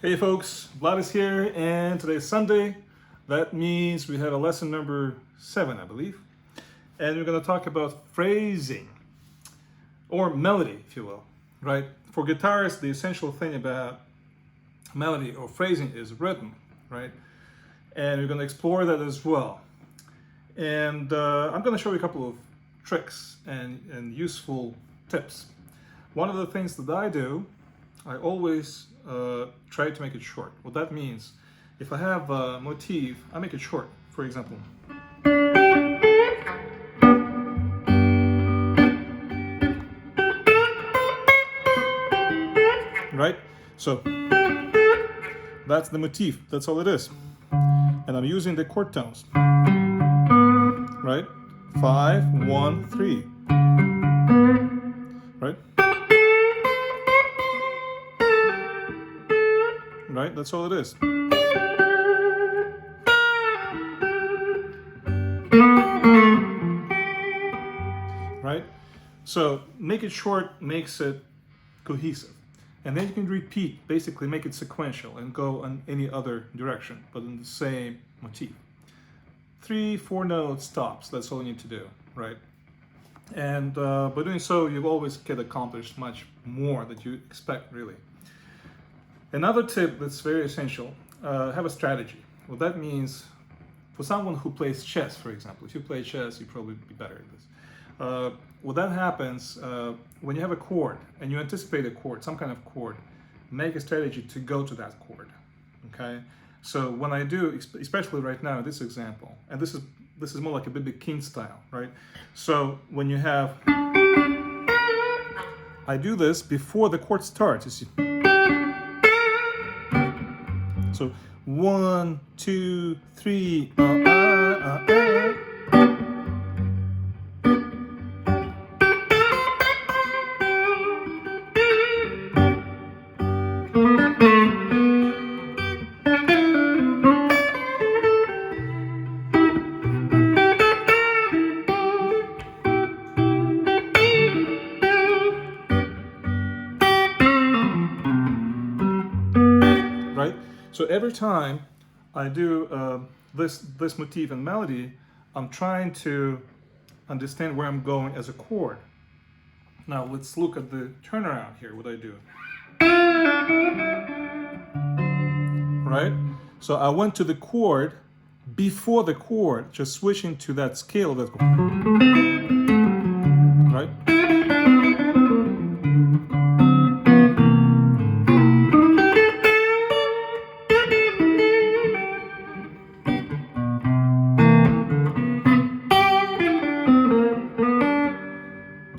Hey folks, Vlad is here, and today's Sunday. That means we have a lesson number 7, I believe. And we're going to talk about phrasing, or melody, if you will, right? For guitarists, the essential thing about melody or phrasing is rhythm, right? And we're going to explore that as well. And I'm going to show you a couple of tricks and useful tips. One of the things that I do, I always try to make it short. What that means, if I have a motif, I make it short. For example, right? So that's the motif. That's all it is. And I'm using the chord tones, right? 5, 1, 3, right? Right? That's all it is. Right? So make it short makes it cohesive. And then you can repeat, basically make it sequential and go in any other direction, but in the same motif. 3, 4 notes tops, that's all you need to do, right? And by doing so, you always get accomplished much more than you expect, really. Another tip that's very essential, have a strategy. What that means, for someone who plays chess, for example, if you play chess, you'd probably be better at this. What that happens, when you have a chord and you anticipate a chord, some kind of chord, make a strategy to go to that chord, okay? So when I do, especially right now in this example, and this is more like a B.B. King style, right? So when you have, I do this before the chord starts, you see. So 1, 2, 3, right? So every time I do this motif and melody, I'm trying to understand where I'm going as a chord. Now let's look at the turnaround here, what I do. Right? So I went to the chord before the chord, just switching to that scale. That's right?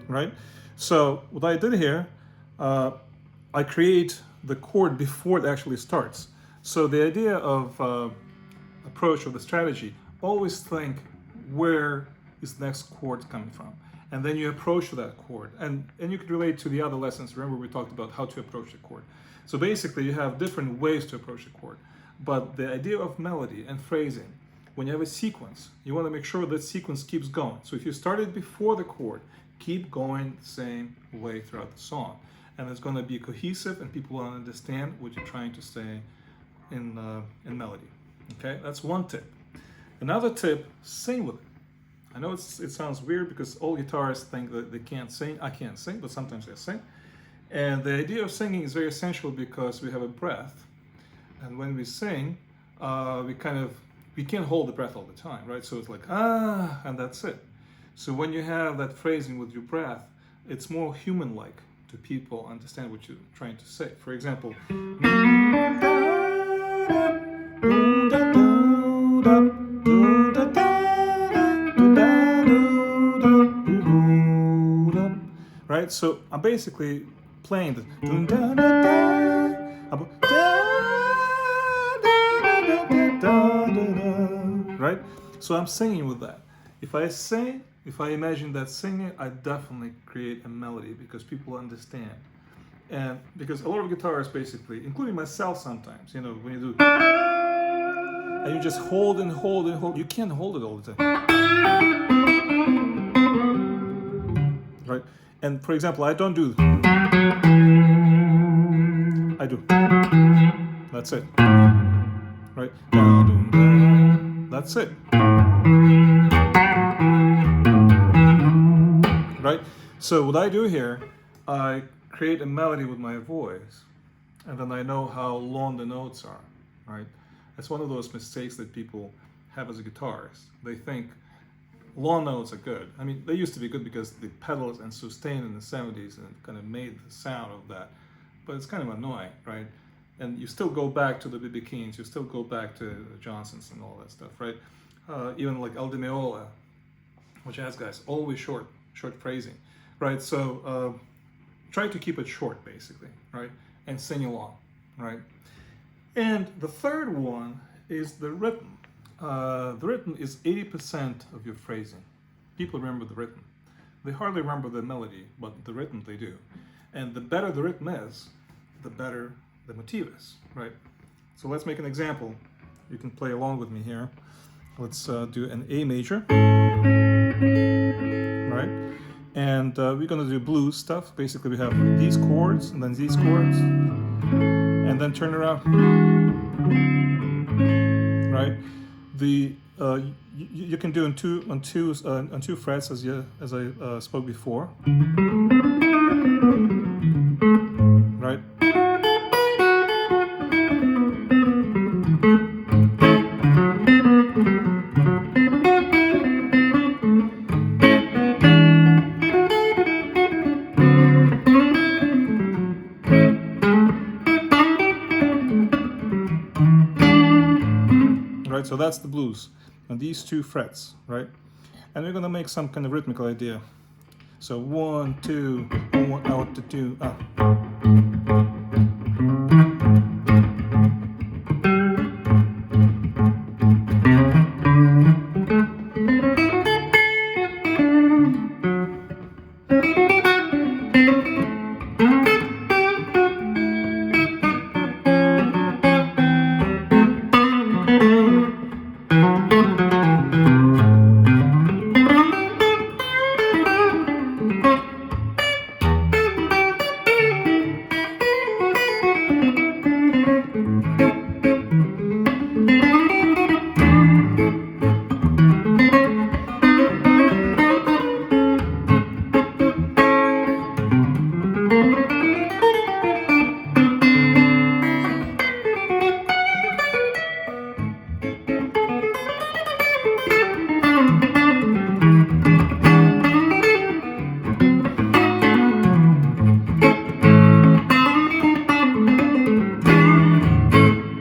Right? So what I did here, I create the chord before it actually starts. So the idea of approach of the strategy, always think where is the next chord coming from, and then you approach that chord, and you could relate to the other lessons. Remember, we talked about how to approach the chord. So basically you have different ways to approach the chord, but the idea of melody and phrasing, when you have a sequence, you want to make sure that sequence keeps going. So if you started before the chord, keep going the same way throughout the song, and it's going to be cohesive and people will understand what you're trying to say in melody. Okay, that's one tip. Another tip, sing with it. I know it sounds weird because all guitarists think that they can't sing. I can't sing, but sometimes I sing. And the idea of singing is very essential because we have a breath, and when we sing, we can't hold the breath all the time, right? So it's like ah, and that's it. So when you have that phrasing with your breath, it's more human-like to people understand what you're trying to say. For example, right? So I'm basically playing the right? So I'm singing with that. If I sing, if I imagine that singing, I definitely create a melody because people understand. And because a lot of guitarists basically, including myself sometimes, you know, when you do, and you just hold and hold and hold, you can't hold it all the time. Right? And for example, I don't do, I do. That's it. Right? That's it. Right? So what I do here, I create a melody with my voice, and then I know how long the notes are, right? That's one of those mistakes that people have as guitarists. They think long notes are good. I mean, they used to be good because the pedals and sustain in the 70s and kind of made the sound of that. But it's kind of annoying, right? And you still go back to the B.B. Kings, you still go back to the Johnsons and all that stuff, right? Even like El Di Meola, which has guys, always short phrasing, right? So try to keep it short, basically, right? And sing along, right? And the third one is the rhythm. The rhythm is 80% of your phrasing. People remember the rhythm. They hardly remember the melody, but the rhythm they do. And the better the rhythm is, the better the motif is, right? So let's make an example. You can play along with me here. Let's do an A major, right? And we're gonna do blues stuff. Basically, we have these chords and then these chords, and then turn around, right? The you can do on two frets as I spoke before, right? Right, so that's the blues on these two frets, right? And we're gonna make some kind of rhythmical idea. So 1, 2, 1 out to 2 up.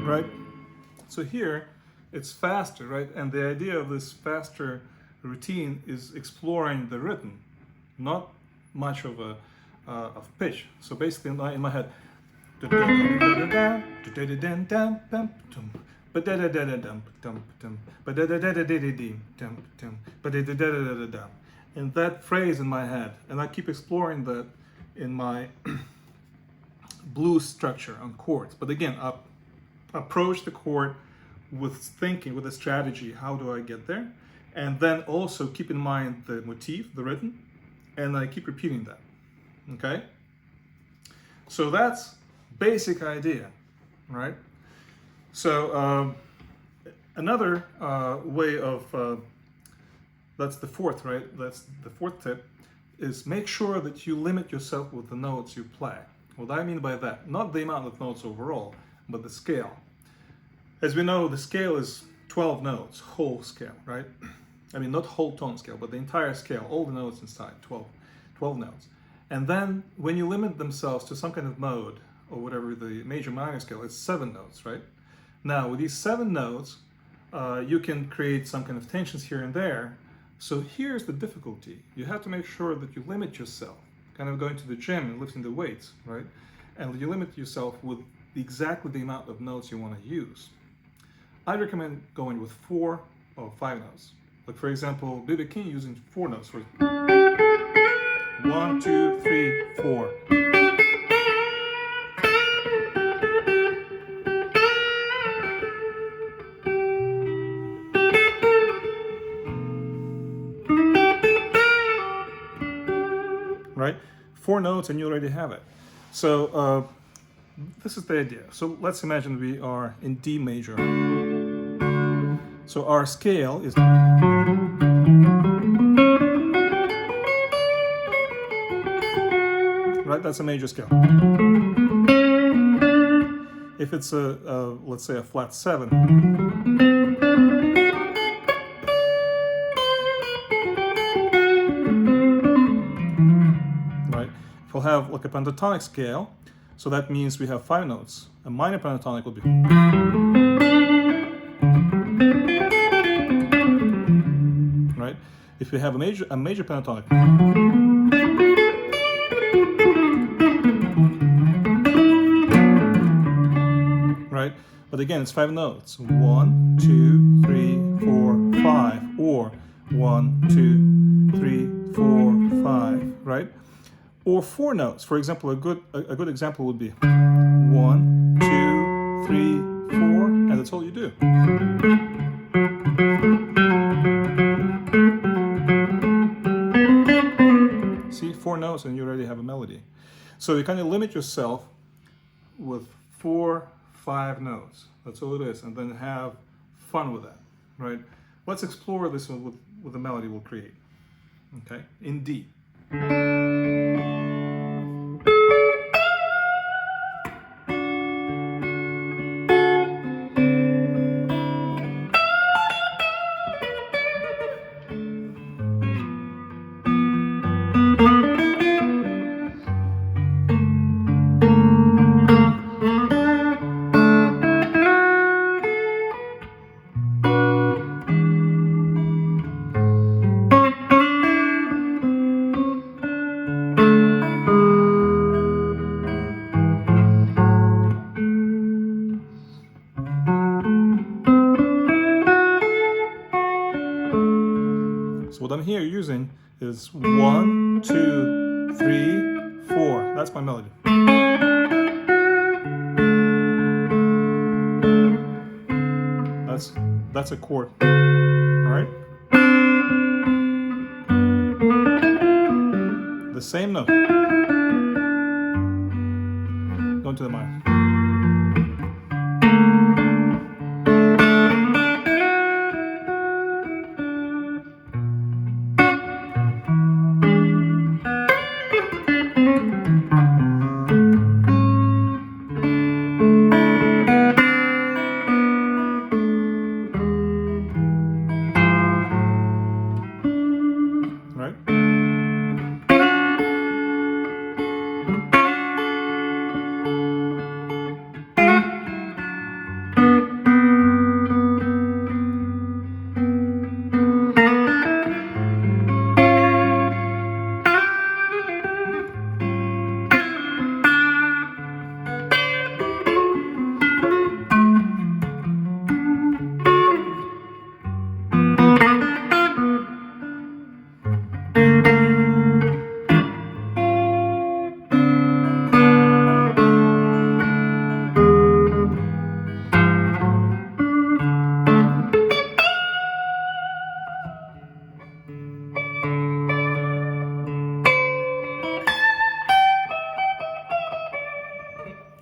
Right? So here it's faster, right? And the idea of this faster routine is exploring the rhythm, not much of a of pitch. So basically in my head, and that phrase in my head, and I keep exploring that in my blues structure on chords. But again, approach the chord with thinking, with a strategy. How do I get there? And then also keep in mind the motif, the rhythm, and I keep repeating that. Okay? So that's basic idea, right? So another way of that's the fourth, right? That's the fourth tip, is make sure that you limit yourself with the notes you play. What I mean by that, not the amount of notes overall, but the scale. As we know, the scale is 12 notes, whole scale, right? I mean, not whole tone scale, but the entire scale, all the notes inside, 12 notes. And then when you limit themselves to some kind of mode, or whatever the major minor scale, it's 7 notes, right? Now, with these 7 notes, you can create some kind of tensions here and there. So here's the difficulty. You have to make sure that you limit yourself, kind of going to the gym and lifting the weights, right? And you limit yourself with exactly the amount of notes you want to use. I recommend going with 4 or 5 notes. Like for example, B.B. King using 4 notes for 1, 2, 3, 4. Right? 4 notes and you already have it. So this is the idea. So let's imagine we are in D major. So our scale is, right? That's a major scale. If it's let's say a flat 7, right? If we'll have like a pentatonic scale, so that means we have 5 notes. A minor pentatonic will be, right? If we have a major pentatonic, right? But again, it's 5 notes. 1, 2, 3, 4, 5, or 1, 2, 3, 4, 5, right? Or 4 notes. For example, a good example would be 1, 2, 3, 4, and that's all you do. See, 4 notes and you already have a melody. So you kind of limit yourself with 4, 5 notes. That's all it is, and then have fun with that, right? Let's explore this with the melody we'll create. Okay, in D. So what I'm here using is 1, 2, 3, 4. That's my melody. That's a chord, right? The same note. Going to the minor. Right?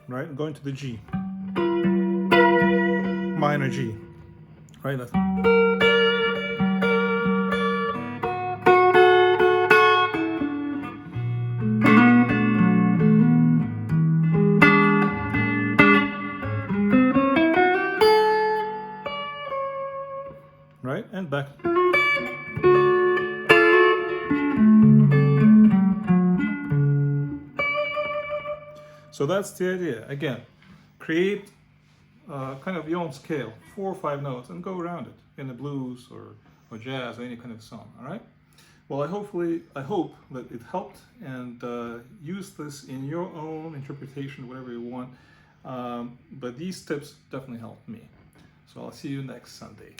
Right? I'm going to the G. Minor G. Right? That's, right? And back. So that's the idea. Again, create kind of your own scale, 4 or 5 notes, and go around it in the blues or jazz or any kind of song. All right. Well, I hope that it helped, and use this in your own interpretation, whatever you want. But these tips definitely helped me. So I'll see you next Sunday.